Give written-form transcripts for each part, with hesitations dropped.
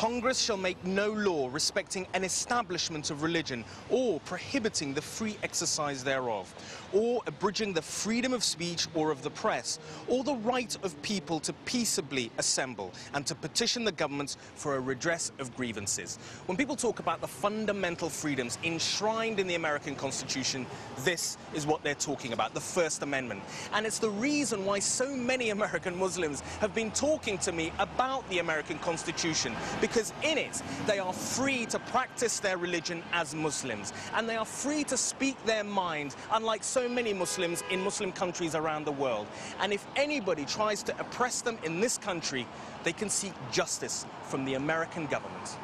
Congress shall make no law respecting an establishment of religion or prohibiting the free exercise thereof, or abridging the freedom of speech or of the press, or the right of people to peaceably assemble and to petition the government for a redress of grievances. When people talk about the fundamental freedoms enshrined in the American Constitution, this is what they're talking about, the First Amendment. And it's the reason why so many American Muslims have been talking to me about the American Constitution, because in it they are free to practice their religion as Muslims, and they are free to speak their mind, unlike so many Muslims in Muslim countries around the world. And if anybody tries to oppress them in this country, they can seek justice from the American government.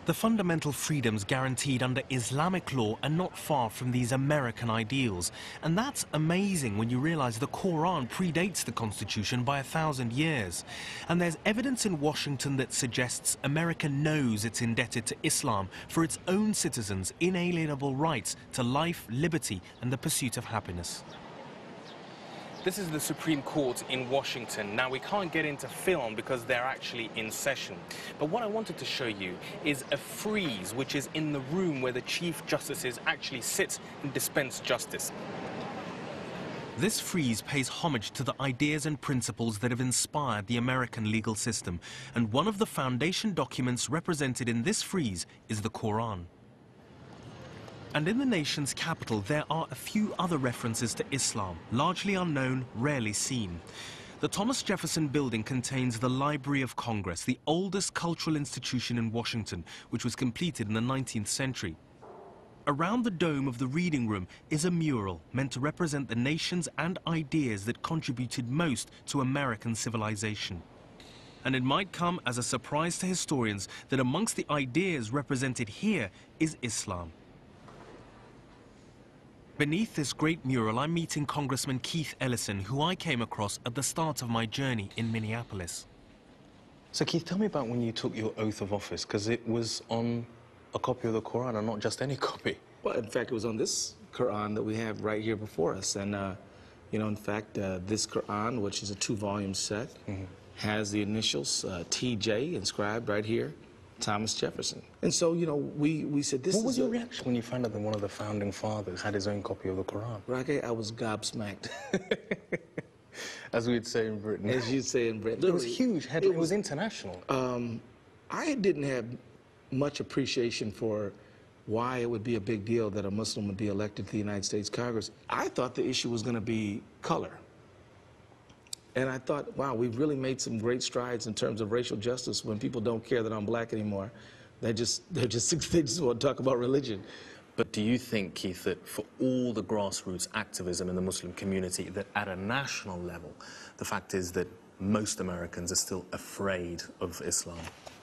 The fundamental freedoms guaranteed under Islamic law are not far from these American ideals. And that's amazing when you realize the Quran predates the Constitution by 1,000 years. And there's evidence in Washington that suggests America knows it's indebted to Islam for its own citizens' inalienable rights to life, liberty, and the pursuit of happiness. This is the Supreme Court in Washington. Now, we can't get into film because they're actually in session. But what I wanted to show you is a frieze which is in the room where the Chief Justices actually sit and dispense justice. This frieze pays homage to the ideas and principles that have inspired the American legal system. And one of the foundation documents represented in this frieze is the Quran. And in the nation's capital, there are a few other references to Islam, largely unknown, rarely seen. The Thomas Jefferson Building contains the Library of Congress, the oldest cultural institution in Washington, which was completed in the 19th century. Around the dome of the reading room is a mural meant to represent the nations and ideas that contributed most to American civilization. And it might come as a surprise to historians that amongst the ideas represented here is Islam. Beneath this great mural, I'm meeting Congressman Keith Ellison, who I came across at the start of my journey in Minneapolis. So, Keith, tell me about when you took your oath of office, because it was on a copy of the Quran and not just any copy. Well, in fact, it was on this Quran that we have right here before us. And, you know, in fact, this Quran, which is a 2-volume set, has the initials TJ inscribed right here. Thomas Jefferson. And so, you know, we said this is... What was your reaction when you found out that one of the founding fathers had his own copy of the Quran? Raquel, I was gobsmacked. As we'd say in Britain. As you'd say in Britain. It was huge. It was international. I didn't have much appreciation for why it would be a big deal that a Muslim would be elected to the United States Congress. I thought the issue was going to be color. And I thought, wow, we've really made some great strides in terms of racial justice when people don't care that I'm black anymore. They just want to talk about religion. But do you think, Keith, that for all the grassroots activism in the Muslim community, that at a national level, the fact is that most Americans are still afraid of Islam?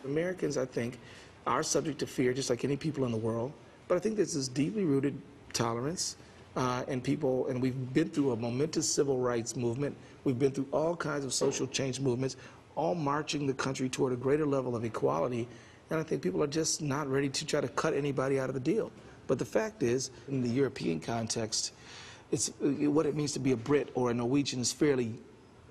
Americans, I think, are subject to fear, just like any people in the world. But I think there's this deeply rooted tolerance. And we've been through a momentous civil rights movement. We've been through all kinds of social change movements, all marching the country toward a greater level of equality. And I think people are just not ready to try to cut anybody out of the deal. But the fact is, in the European context, what it means to be a Brit or a Norwegian is fairly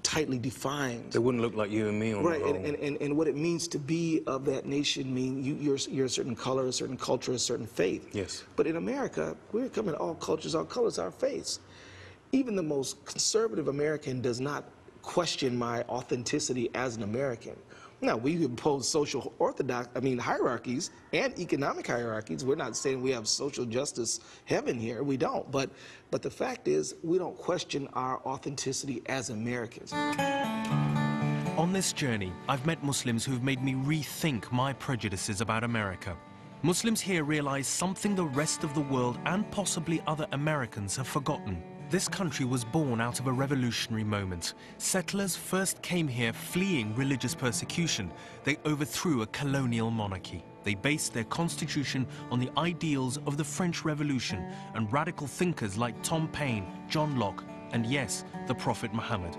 tightly defined. They wouldn't look like you and me on right, the roll. And what it means to be of that nation mean you're a certain color, a certain culture, a certain faith. Yes. But in America, we're coming all cultures, all colors, our faiths. Even the most conservative American does not question my authenticity as an American. Now, we impose social hierarchies and economic hierarchies. We're not saying we have social justice heaven here. We don't. But the fact is, we don't question our authenticity as Americans. On this journey, I've met Muslims who've made me rethink my prejudices about America. Muslims here realize something the rest of the world and possibly other Americans have forgotten. This country was born out of a revolutionary moment. Settlers first came here fleeing religious persecution. They overthrew a colonial monarchy. They based their constitution on the ideals of the French Revolution and radical thinkers like Tom Paine, John Locke, and yes, the Prophet Muhammad.